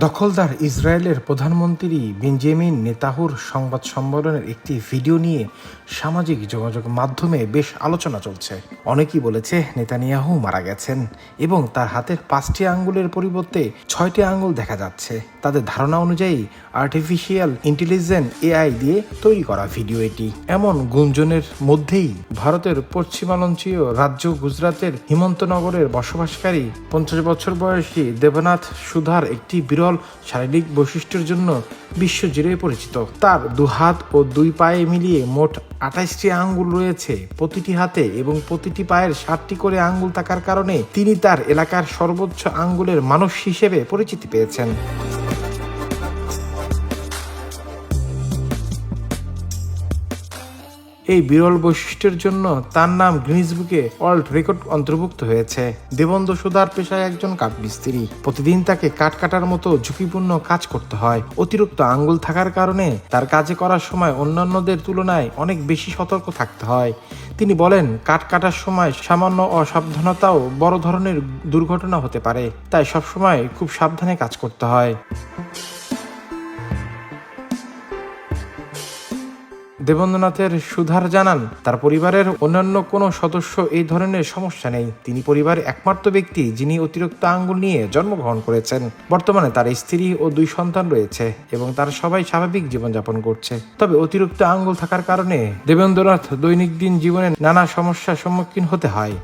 দখলদার ইসরায়েলের প্রধানমন্ত্রী বেঞ্জামিন নেতানিয়াহুর সংবাদ সম্মেলনের একটি ভিডিও নিয়ে সামাজিক যোগাযোগ মাধ্যমে বেশ আলোচনা চলছে। অনেকেই বলেছে নেতানিয়াহু মারা গেছেন এবং তার হাতের 5টি আঙ্গুলের পরিবর্তে 6টি আঙ্গুল দেখা যাচ্ছে। তাদের ধারণা অনুযায়ী আর্টিফিশিয়াল ইন্টেলিজেন্স এআই দিয়ে তৈরি করা ভিডিও এটি। এমন গুঞ্জনের মধ্যেই ভারতের পশ্চিমাঞ্চলীয় রাজ্য গুজরাতের হিমন্তনগরের বসবাসকারী 50 বছর বয়সী দেবনাথ সুধার একটি বিরল শারীরিক বৈশিষ্ট্যের জন্য বিশ্বজুড়ে পরিচিত। তার 2 হাত ও 2 পায়ে মিলিয়ে মোট 28টি আঙ্গুল রয়েছে প্রতিটি হাতে এবং প্রতিটি পায়ের 7টি করে আঙ্গুল থাকার কারণে তিনি তার এলাকার সর্বোচ্চ আঙ্গুলের মানুষ হিসেবে পরিচিতি পেয়েছেন। এই বিরল বৈশিষ্ট্যের জন্য তার নাম গিনেস বুকে ওয়ার্ল্ড রেকর্ড অন্তর্ভুক্ত হয়েছে। দেবেন্দ্র সুধার পেশায় একজন কাঠমিস্ত্রি। প্রতিদিন তাকে কাঠ কাটার মতো ঝুঁকিপূর্ণ কাজ করতে হয়। অতিরিক্ত আঙ্গুল থাকার কারণে তার কাজে করার সময় অন্যান্যদের তুলনায় অনেক বেশি সতর্ক থাকতে হয়। তিনি বলেন, কাঠ কাটার সময় সামান্য অসাবধানতাও বড় ধরনের দুর্ঘটনা হতে পারে, তাই সবসময় খুব সাবধানে কাজ করতে হয়। দেবেন্দ্রনাথের সুধার জানান, তার পরিবারের অন্যান্য কোনো সদস্য এই ধরনের সমস্যা নেই। তিনি পরিবারের একমাত্র ব্যক্তি যিনি অতিরিক্ত আঙ্গুল নিয়ে জন্মগ্রহণ করেছেন। বর্তমানে তার স্ত্রী ও 2 সন্তান রয়েছে এবং তার সবাই স্বাভাবিক জীবনযাপন করছে। তবে অতিরিক্ত আঙ্গুল থাকার কারণে দেবেন্দ্রনাথ দৈনন্দিন জীবনে নানা সমস্যার সম্মুখীন হতে হয়।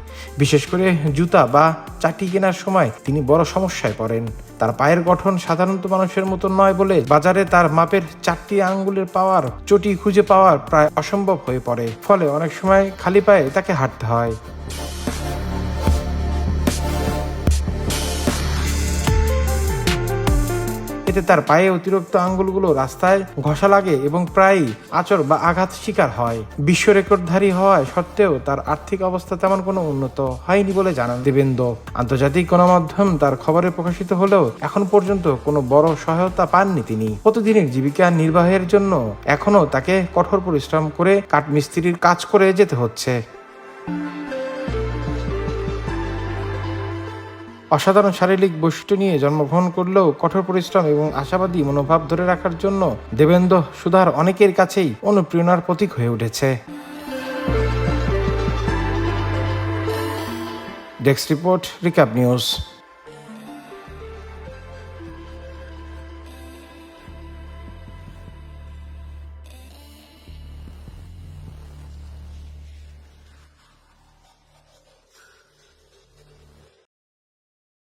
বিশেষ করে জুতা বা চাটি কেনার সময় তিনি বড় সমস্যায় পড়েন। তার পায়ের গঠন সাধারণত মানুষের মতো নয় বলে বাজারে তার মাপের 4টি আঙ্গুলের পাওয়ার চটি খুঁজে পাওয়া প্রায় অসম্ভব হয়ে পড়ে। ফলে অনেক সময় খালি পায়ে তাকে হাঁটতে হয়। এতে তার পায়ে অতিরিক্ত আঙ্গুলগুলো রাস্তায় ঘষা লাগে এবং প্রায়ই আঁচড় বা আঘাত শিকার হয়। বিশ্ব রেকর্ডধারী হওয়া সত্ত্বেও তার আর্থিক অবস্থা তেমন কোনো উন্নত হয়নি বলে জানান দেবেন্দ্র। আন্তর্জাতিক গণমাধ্যম তার খবরে প্রকাশিত হলেও এখন পর্যন্ত কোনো বড় সহায়তা পাননি তিনি। প্রতিদিনের জীবিকা নির্বাহের জন্য এখনও তাকে কঠোর পরিশ্রম করে কাঠমিস্ত্রির কাজ করে যেতে হচ্ছে। অসাধারণ শারীরিক বৈশিষ্ট্য নিয়ে জন্মগ্রহণ করলেও কঠোর পরিশ্রম এবং আশাবাদী মনোভাব ধরে রাখার জন্য দেবেন্দ্র সুধার অনেকের কাছেই অনুপ্রেরণার প্রতীক হয়ে উঠেছে। Desk report, recap news.